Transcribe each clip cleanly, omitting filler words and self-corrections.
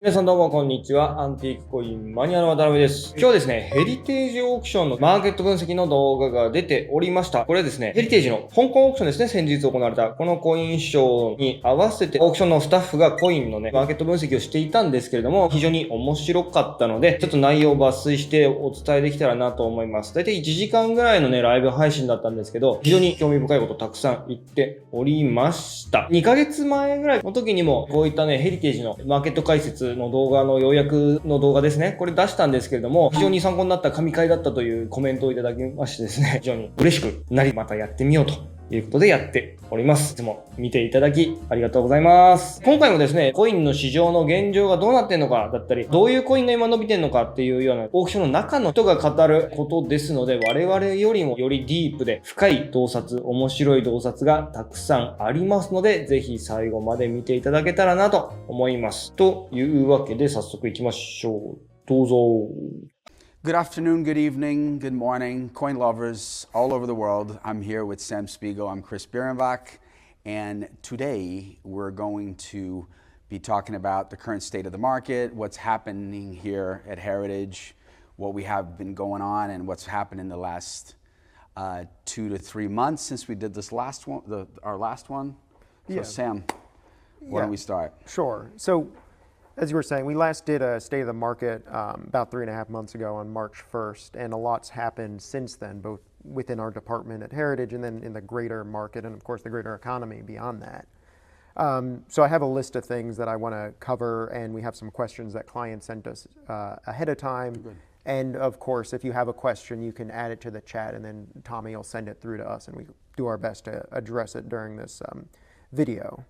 皆さんどうもこんにちは。アンティークコインマニアの渡辺です。今日はですね、ヘリテージオークションのマーケット分析の動画が出ておりました。これはですね、ヘリテージの香港オークションですね、先日行われたこのコインショーに合わせてオークションのスタッフがコインのね、マーケット分析をしていたんですけれども、非常に面白かったので、ちょっと内容を抜粋してお伝えできたらなと思います。だいたい1時間ぐらいのね、ライブ配信だったんですけど、非常に興味深いことたくさん言っておりました。2ヶ月前ぐらいの時にも、こういったね、ヘリテージのマーケット解説の動画の要約の動画ですね。これ出したんですけれども、非常に参考になった神回だったというコメントをいただきましてですね、非常に嬉しくなり、またやってみようということでやっております。いつも見ていただきありがとうございます。今回もですね、コインの市場の現状がどうなってんのかだったり、どういうコインが今伸びてんのかっていうようなオークションの中の人が語ることですので、我々よりもよりディープで深い洞察、面白い洞察がたくさんありますので、ぜひ最後まで見ていただけたらなと思います。というわけで早速行きましょう。どうぞ。Good afternoon, good evening, good morning, coin lovers all over the world. I'm here with Sam Spiegel. I'm Chris Bierenbach, and today we're going to be talking about the current state of the market, what's happening here at Heritage, what we have been going on, and what's happened in the last 2 to 3 months since we did this last one, our last one. So Yeah. Sam, why don't we start? Sure. So, as you were saying, we last did a state of the market about 3.5 months ago on March 1st, and a lot's happened since then, both within our department at Heritage and then in the greater market and, of course, the greater economy beyond that. So I have a list of things that I want to cover, and we have some questions that clients sent us ahead of time. Good. And, of course, if you have a question, you can add it to the chat, and then Tommy will send it through to us, and we do our best to address it during this video.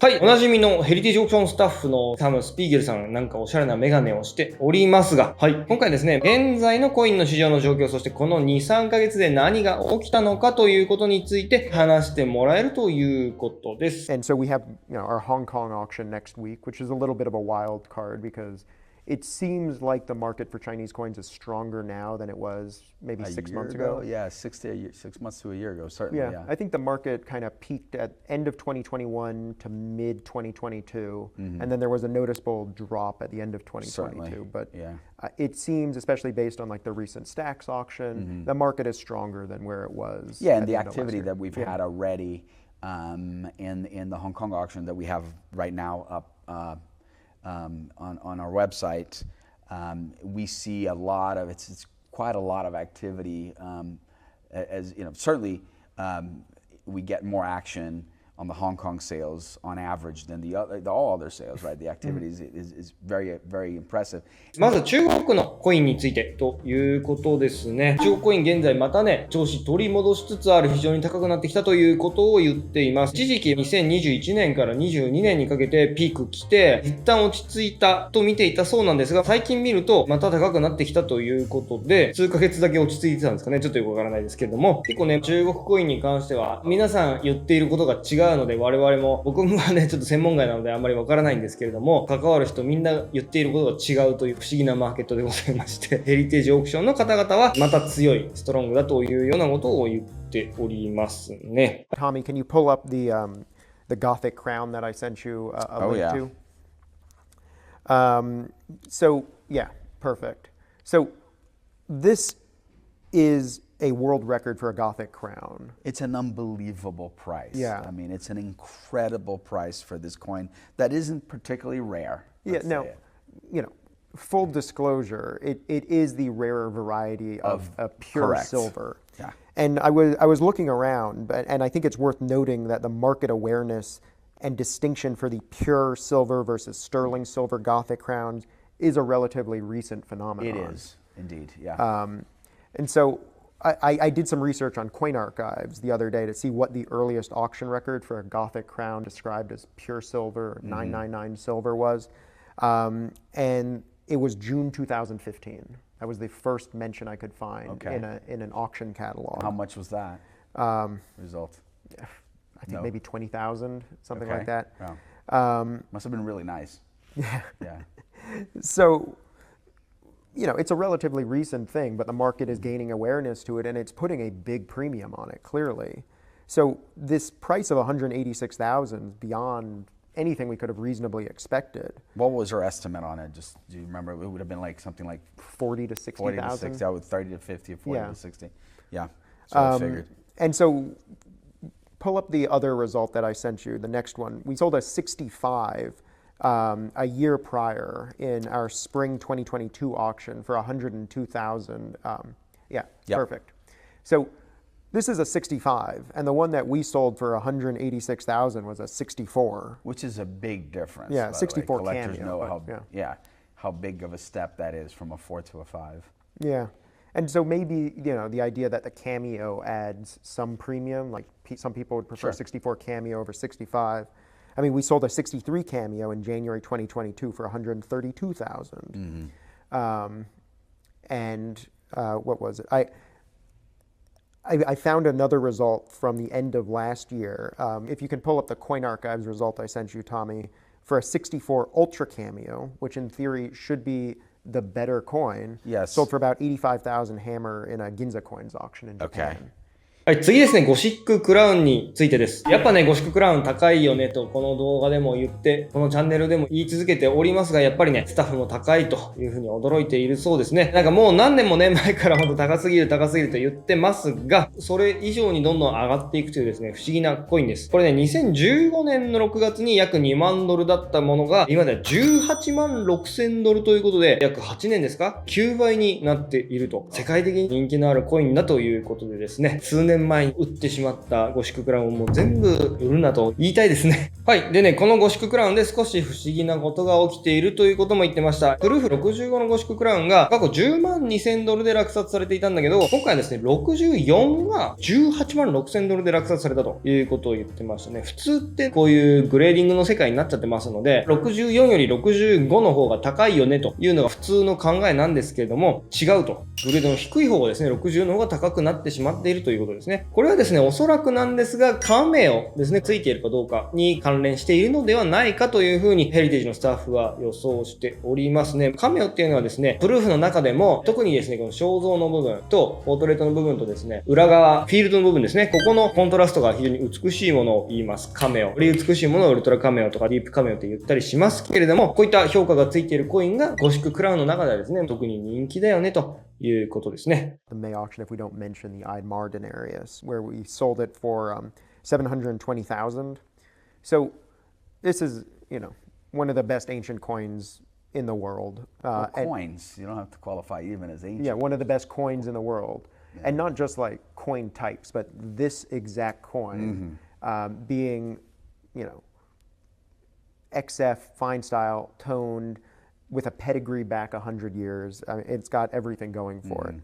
はい。おなじみのヘリテージオークションスタッフのサム・スピーゲルさん、なんかおしゃれなメガネをしておりますが、はい。今回ですね、現在のコインの市場の状況、そしてこの2、3ヶ月で何が起きたのかということについて話してもらえるということです。And so we have, our Hong Kong auction next week, which is a little bit of a wild card because it seems like the market for Chinese coins is stronger now than it was maybe 6 months ago. Yeah, 6 months to a year ago, certainly. Yeah, I think the market kind of peaked at end of 2021 to mid 2022, and then there was a noticeable drop at the end of 2022. Certainly, but yeah. It seems, especially based on like the recent stacks auction, the market is stronger than where it was. Yeah, at and the end of last activity year. that we've had already in the Hong Kong auction that we have right now up on our website, we see a lot of it's quite a lot of activity. As you know, certainly we get more action on the Hong Kong sales on average than all other sales, right? The activity is very, very impressive. まず中国のコインについてということですね。中国コイン現在またね、調子取り戻しつつある、非常に高くなってきたということを言っています。一時期2021年から22年にかけてピーク来て、一旦落ち着いたと見ていたそうなんですが、最近見るとまた高くなってきたということで、数ヶ月だけ落ち着いてたんですかね。ちょっとよくわからないですけれども、結構ね、中国コインに関しては皆さん言っていることが違うので、我々も、僕はね、ちょっと専門外なのであんまりわからないんですけれども、関わる人みんな言っていることが違うという不思議なマーケットでございまして、ヘリテージオークションの方々はまた強い、ストロングだというようなことを言っておりますね。Tommy, can you pull up the Gothic crown that I sent you a link to? So yeah, perfect. So this is a world record for a Gothic crown. It's an unbelievable price. Yeah. I mean, it's an incredible price for this coin that isn't particularly rare. Yeah, now, full disclosure, it is the rarer variety of pure correct. silver. Yeah. And I was looking around, and I think it's worth noting that the market awareness and distinction for the pure silver versus sterling silver Gothic crowns is a relatively recent phenomenon. It is, indeed, yeah. And so I did some research on Coin Archives the other day to see what the earliest auction record for a Gothic crown described as pure silver, 999 silver was. And it was June 2015. That was the first mention I could find in an auction catalog. How much was that result? I think maybe 20,000, something like that. Wow. Must have been really nice. Yeah. So, it's a relatively recent thing, but the market is gaining awareness to it, and it's putting a big premium on it, clearly. So this price of 186,000 beyond anything we could have reasonably expected. What was her estimate on it? Just do you remember? It would have been like something like 40 to 60,000. 40 to 60. I would 30 to 50, 40 Yeah. to 60. Yeah. So I figured. And so pull up the other result that I sent you, the next one. We sold a 65 a year prior in our spring 2022 auction for 102,000. Yeah, Yep. perfect. So this is a 65, and the one that we sold for 186,000 was a 64. Which is a big difference. Yeah, by the way. 64 Collectors cameo, know but, how how big of a step that is from a 4 to a 5. Yeah. And so maybe, the idea that the cameo adds some premium, like some people would prefer Sure. 64 cameo over 65. I mean, we sold a 63 cameo in January 2022 for 132,000. And what was it? I found another result from the end of last year. If you can pull up the Coin Archives result I sent you, Tommy, for a 64 Ultra Cameo, which in theory should be the better coin, Yes. sold for about 85,000 hammer in a Ginza Coins auction in Japan. Okay. はい、次ですね、ゴシッククラウンについてです。やっぱね、ゴシッククラウン高いよねと、この動画でも言って、このチャンネルでも言い続けておりますが、やっぱりね、スタッフも高いというふうに驚いているそうですね。なんかもう何年もね、前からほんと高すぎると言ってますが、それ以上にどんどん上がっていくというですね、不思議なコインです。これね、2015年の6月に約2万ドルだったものが、今では18万6000ドルということで、約8年ですか ?9 倍になっていると。世界的に人気のあるコインだということでですね、数年前に売ってしまったゴシッククラウンをもう全部売るなと言いたいですね。はい。でね、このゴシッククラウンで少し不思議なことが起きているということも言ってました。プルーフ65のゴシッククラウンが過去10万2000ドルで落札されていたんだけど、今回はですね、64が18万6000ドルで落札されたということを言ってましたね。普通ってこういうグレーディングの世界になっちゃってますので、64より65の方が高いよねというのが普通の考えなんですけれども、違うと。グレードの低い方がですね、60の方が高くなってしまっているということですね。これはですね、おそらくなんですが、カメオですね、ついているかどうかに関連しているのではないかというふうにヘリテージのスタッフは予想しておりますね。カメオっていうのはですね、プルーフの中でも特にですね、この肖像の部分とポートレートの部分とですね、裏側、フィールドの部分ですね、ここのコントラストが非常に美しいものを言います。カメオ。より美しいものをウルトラカメオとかディープカメオって言ったりしますけれども、こういった評価がついているコインがゴシッククラウンの中ではですね、特に人気だよねということですね。The May auction, if we don't mention the Eidmar denarius, where we sold it for 720,000. So this is, one of the best ancient coins in the world. Coins. You don't have to qualify even as ancient. Yeah, one of the best coins in the world. Yeah. And not just like coin types, but this exact coin being, XF, fine style, toned, with a pedigree back 100 years. I mean, it's got everything going for it.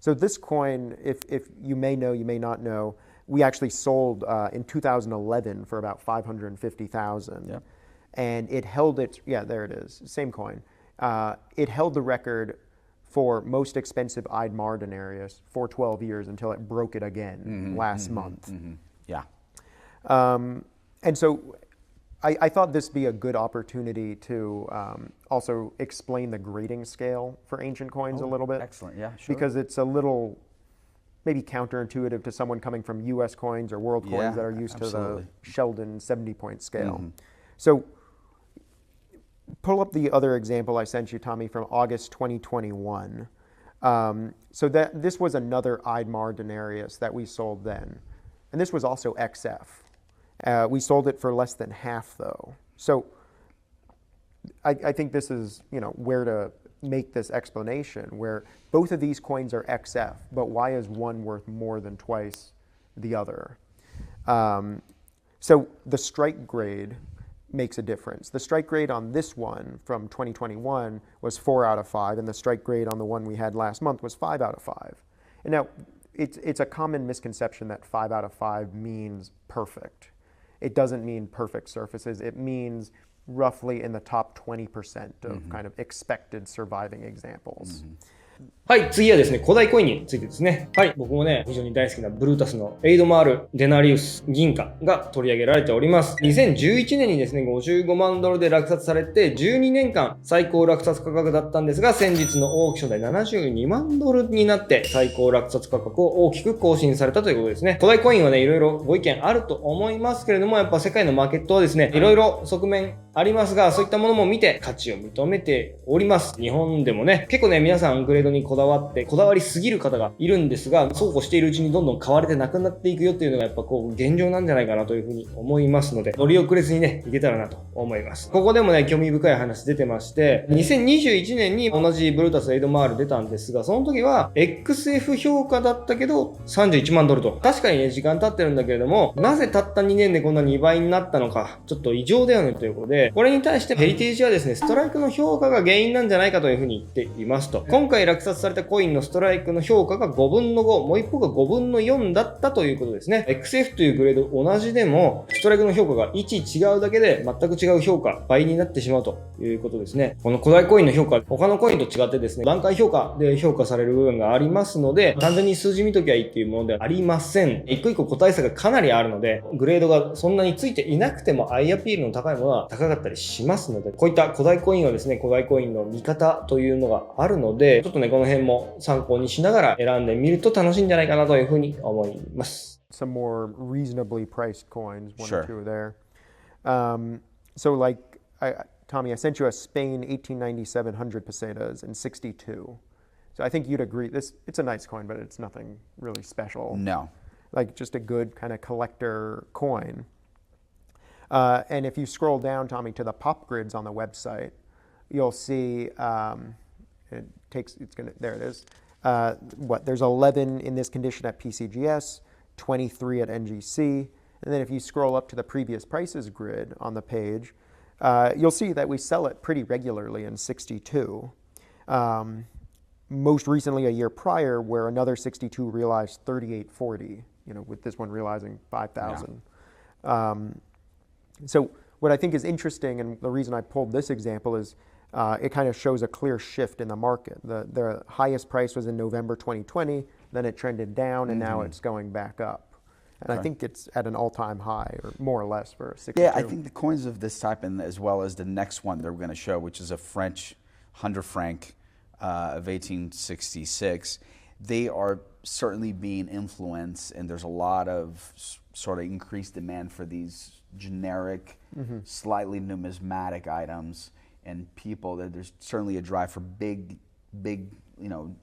So this coin, if you may know, you may not know, we actually sold in 2011 for about 550,000. Yep. And it held it, there it is, same coin. It held the record for most expensive Eidmar denarius for 12 years until it broke it again last month. Yeah. And so I thought this would be a good opportunity to also explain the grading scale for ancient coins a little bit. Excellent, yeah, sure. Because it's a little maybe counterintuitive to someone coming from US coins or world coins that are used to the Sheldon 70-point scale. So pull up the other example I sent you, Tommy, from August 2021. So this was another Eidmar denarius that we sold then. And this was also XF. We sold it for less than half, though. So I think this is, where to make this explanation, where both of these coins are XF, but why is one worth more than twice the other? So the strike grade makes a difference. The strike grade on this one from 2021 was 4 out of 5, and the strike grade on the one we had last month was 5 out of 5. And now, it's a common misconception that 5 out of 5 means perfect. It doesn't mean perfect surfaces. It means roughly in the top 20% of kind of expected surviving examples. はい、次はですね、古代コインについてですね。はい、僕もね、非常に大好きなブルータスのエイドマール・デナリウス銀貨が取り上げられております。2011年にですね、55万ドルで落札されて、12年間最高落札価格だったんですが、先日のオークションで72万ドルになって、最高落札価格を大きく更新されたということですね。古代コインはね、いろいろご意見あると思いますけれども、やっぱ世界のマーケットはですね、いろいろ側面ありますが、そういったものも見て価値を認めております。日本でもね、結構ね、皆さんグレードにこだわりすぎる方がいるんですが、そうこうしているうちにどんどん買われてなくなっていくよっていうのがやっぱこう現状なんじゃないかなというふうに思いますので、乗り遅れずにね、いけたらなと思います。ここでもね、興味深い話出てまして、2021年に同じブルータスエイドマール出たんですが、その時は XF 評価だったけど31万ドルと。確かにね、時間経ってるんだけれども、なぜたった2年でこんな2倍になったのか、ちょっと異常だよねということで、これに対してヘリテージはですね、ストライクの評価が原因なんじゃないかというふうに言っていますと。今回落札されたコインのストライクの評価が5分の5、もう一方が5分の4だったということですね。XF というグレード同じでも、ストライクの評価が1違うだけで全く違う評価、倍になってしまうということですね。この古代コインの評価、他のコインと違ってですね、段階評価で評価される部分がありますので、単純に数字見ときゃいいっていうものではありません。一個一個個体差がかなりあるので、グレードがそんなについていなくてもアイアピールの高いものは高かったりしますので、こういった古代コインはですね、古代コインの見方というのがあるので、ちょっとね、この辺も参考にしながら選んでみると楽しいんじゃないかなというふうに思います。Some more reasonably priced coins, one Sure. or two there. So like, Tommy, I sent you a Spain 1897 100 pesetas and 62. So I think you'd agree, it's a nice coin, but it's nothing really special. No. Like just a good kind of collector coin. And if you scroll down, Tommy, to the pop grids on the website, you'll see there it is. There's 11 in this condition at PCGS, 23 at NGC, and then if you scroll up to the previous prices grid on the page, you'll see that we sell it pretty regularly in 62. Most recently, a year prior, where another 62 realized 38.40, with this one realizing 5,000. Yeah. So what I think is interesting, and the reason I pulled this example is it kind of shows a clear shift in the market. The highest price was in November 2020, then it trended down, and now it's going back up. And I think it's at an all-time high, or more or less, for a 62. Yeah, I think the coins of this type, and as well as the next one that we're going to show, which is a French 100 franc of 1866, they are certainly being influenced, and there's a lot of sort of increased demand for these generic, slightly numismatic items, and people, that there's certainly a drive for big,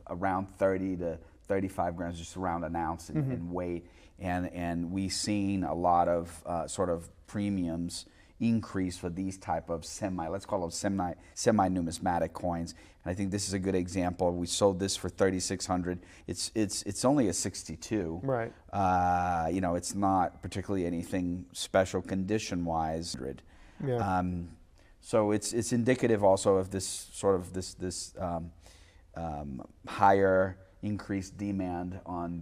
around 30 to 35 grams, just around an ounce in weight. And we've seen a lot of sort of premiums increase for these type of let's call them semi-numismatic coins. And I think this is a good example. We sold this for 3,600. It's only a 62. Right. It's not particularly anything special condition-wise. Yeah. So it's indicative also of this sort of this higher increased demand on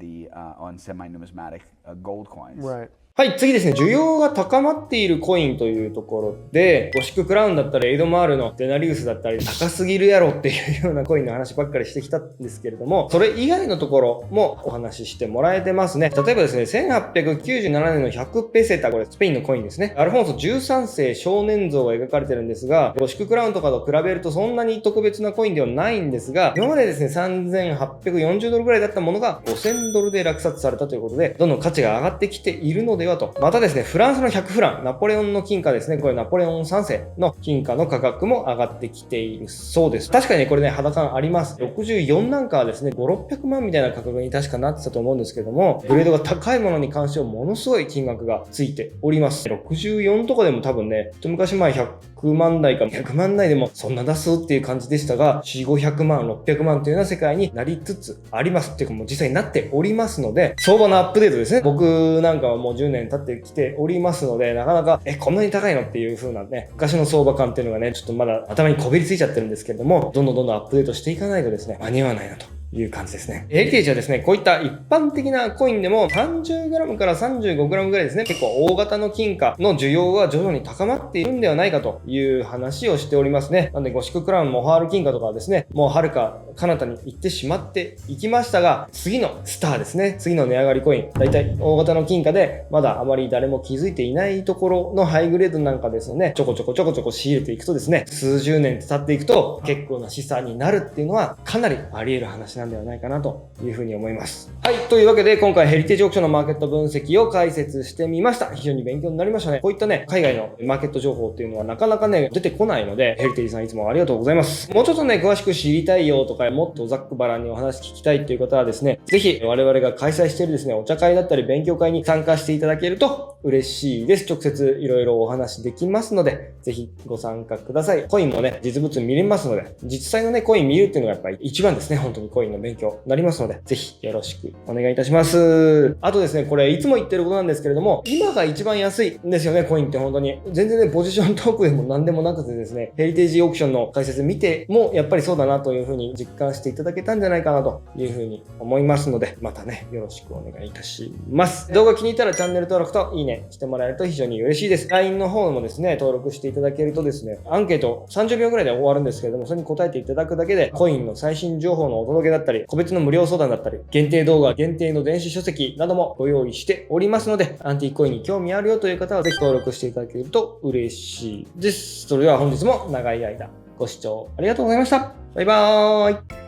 semi-numismatic gold coins. Right. はい、次ですね。需要が高まっているコインというところで、ゴシッククラウンだったり、エイドマールのデナリウスだったり、高すぎるやろっていうようなコインの話ばっかりしてきたんですけれども、それ以外のところもお話ししてもらえてますね。例えばですね、1897年の100ペセタ、これスペインのコインですね。アルフォンソ13世少年像が描かれてるんですが、ゴシッククラウンとかと比べるとそんなに特別なコインではないんですが、今までですね、3840ドルぐらいだったものが5000ドルで落札されたということで、どんどん価値が上がってきているのではと。またですね、フランスの100フラン、ナポレオンの金貨ですね。これナポレオン3世の金貨の価格も上がってきているそうです。確かにね、これね、肌感あります。64なんかはですね、5、600万みたいな価格に確かなってたと思うんですけども、グレードが高いものに関してはものすごい金額がついております。64とかでも多分ね、一昔前100万台か100万台でもそんな出すっていう感じでしたが、4、500万、600万というような世界になりつつあります。っていうかもう実際になっておりますので、相場のアップデートですね。僕なんかはもう10年経ってきておりますので、なかなか、こんなに高いのっていう風なね、昔の相場感っていうのがね、ちょっとまだ頭にこびりついちゃってるんですけれども、どんどんアップデートしていかないとですね、間に合わないなという感じですね。ヘリテージはですね、こういった一般的なコインでも 30g から 35g ぐらいですね、結構大型の金貨の需要が徐々に高まっているんではないかという話をしておりますね。なので、ゴシッククラウン、モハール金貨とかはですね、もうはるか彼方に行ってしまっていきましたが、次のスターですね。次の値上がりコイン。だいたい大型の金貨で、まだあまり誰も気づいていないところのハイグレードなんかですよね。ちょこちょこ仕入れていくとですね、数十年経っていくと結構な資産になるっていうのはかなりあり得る話なんではないかなというふうに思います。はい。というわけで今回ヘリテージオークションのマーケット分析を解説してみました。非常に勉強になりましたね。こういったね、海外のマーケット情報っていうのはなかなかね、出てこないので、ヘリテージさんいつもありがとうございます。もうちょっとね、詳しく知りたいよとか、もっとざっくばらんにお話聞きたいっていう方はですね、ぜひ我々が開催しているですね、お茶会だったり勉強会に参加していただけると嬉しいです。直接いろいろお話できますので、ぜひご参加ください。コインもね、実物見れますので、実際のね、コイン見るっていうのがやっぱり一番ですね、本当にコインの勉強になりますので、ぜひよろしくお願いいたします。あとですね、これいつも言ってることなんですけれども、今が一番安いんですよね、コインって本当に。全然ね、ポジショントークでも何でもなくてですね、ヘリテージオークションの解説見ても、やっぱりそうだなというふうに実感していただけたんじゃないかなというふうに思いますので、またね、よろしくお願いいたします。動画気に入ったらチャンネル登録といいねしてもらえると非常に嬉しいです。LINE の方もですね、登録していただけるとですね、アンケート30秒ぐらいで終わるんですけれども、それに答えていただくだけで、コインの最新情報のお届けだったり、個別の無料相談だったり、限定動画、限定の電子書籍などもご用意しておりますので、アンティークコインに興味あるよという方はぜひ登録していただけると嬉しいです。それでは本日も長い間ご視聴ありがとうございました。バイバーイ。